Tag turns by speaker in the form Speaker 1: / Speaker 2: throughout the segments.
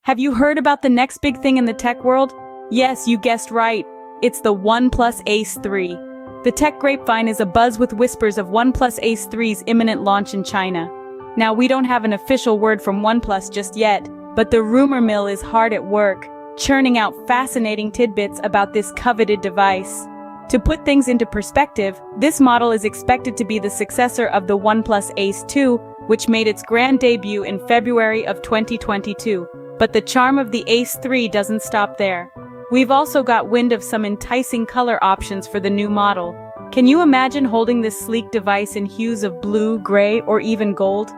Speaker 1: Have you heard about the next big thing in the tech world? Yes, you guessed right. It's the OnePlus Ace 3. The tech grapevine is abuzz with whispers of OnePlus Ace 3's imminent launch in China. Now, we don't have an official word from OnePlus just yet, but the rumor mill is hard at work, churning out fascinating tidbits about this coveted device. To put things into perspective, this model is expected to be the successor of the OnePlus Ace 2, which made its grand debut in February of 2022. But the charm of the Ace 3 doesn't stop there. We've also got wind of some enticing color options for the new model. Can you imagine holding this sleek device in hues of blue, gray, or even gold?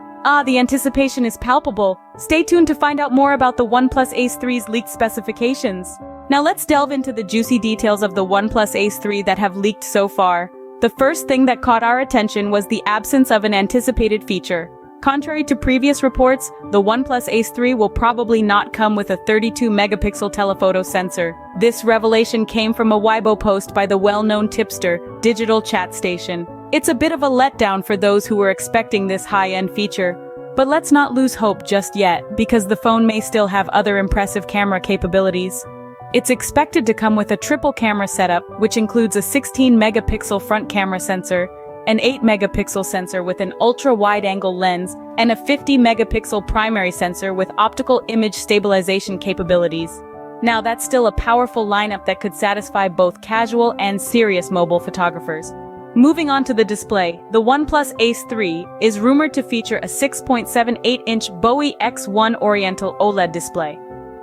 Speaker 1: The anticipation is palpable. Stay tuned to find out more about the OnePlus Ace 3's leaked specifications. Now let's delve into the juicy details of the OnePlus Ace 3 that have leaked so far. The first thing that caught our attention was the absence of an anticipated feature. Contrary to previous reports, the OnePlus Ace 3 will probably not come with a 32-megapixel telephoto sensor. This revelation came from a Weibo post by the well-known tipster, Digital Chat Station. It's a bit of a letdown for those who were expecting this high-end feature. But let's not lose hope just yet, because the phone may still have other impressive camera capabilities. It's expected to come with a triple camera setup, which includes a 16-megapixel front camera sensor, an 8-megapixel sensor with an ultra-wide-angle lens, and a 50-megapixel primary sensor with optical image stabilization capabilities. Now, that's still a powerful lineup that could satisfy both casual and serious mobile photographers. Moving on to the display, the OnePlus Ace 3 is rumored to feature a 6.78-inch Bowie X1 Oriental OLED display.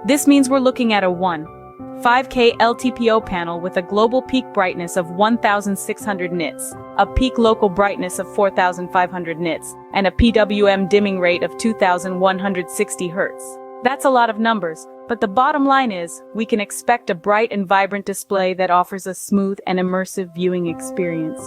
Speaker 1: This means we're looking at a 5K LTPO panel with a global peak brightness of 1,600 nits, a peak local brightness of 4,500 nits, and a PWM dimming rate of 2,160 Hz. That's a lot of numbers, but the bottom line is, we can expect a bright and vibrant display that offers a smooth and immersive viewing experience.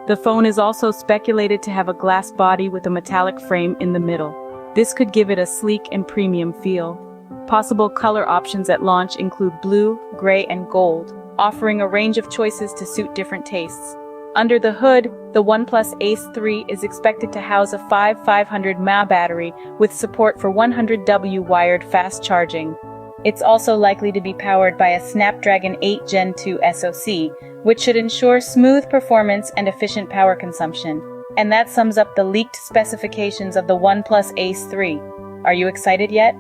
Speaker 1: The phone is also speculated to have a glass body with a metallic frame in the middle. This could give it a sleek and premium feel. Possible color options at launch include blue, gray, and gold, offering a range of choices to suit different tastes. Under the hood, the OnePlus Ace 3 is expected to house a 500 mAh battery with support for 100W wired fast charging. It's also likely to be powered by a Snapdragon 8 Gen 2 SoC, which should ensure smooth performance and efficient power consumption. And that sums up the leaked specifications of the OnePlus Ace 3. Are you excited yet?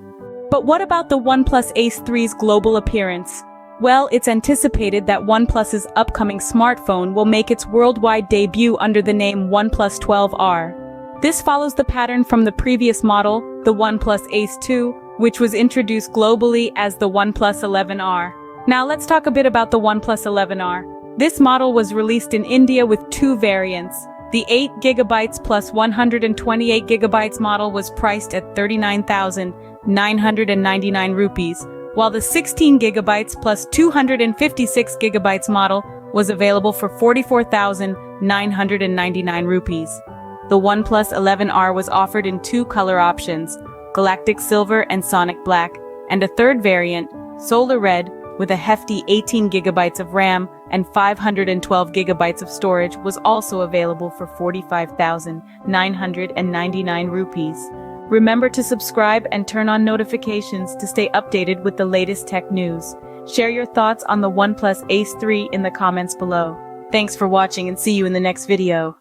Speaker 1: But what about the OnePlus Ace 3's global appearance? Well, it's anticipated that OnePlus's upcoming smartphone will make its worldwide debut under the name OnePlus 12R. This follows the pattern from the previous model, the OnePlus Ace 2, which was introduced globally as the OnePlus 11R. Now let's talk a bit about the OnePlus 11R. This model was released in India with two variants. The 8GB plus 128GB model was priced at 39,999 rupees, while the 16GB plus 256GB model was available for 44,999 rupees. The OnePlus 11R was offered in two color options, Galactic Silver and Sonic Black, and a third variant, Solar Red, with a hefty 18GB of RAM and 512GB of storage, was also available for 45,999 rupees. Remember to subscribe and turn on notifications to stay updated with the latest tech news. Share your thoughts on the OnePlus Ace 3 in the comments below. Thanks for watching and see you in the next video.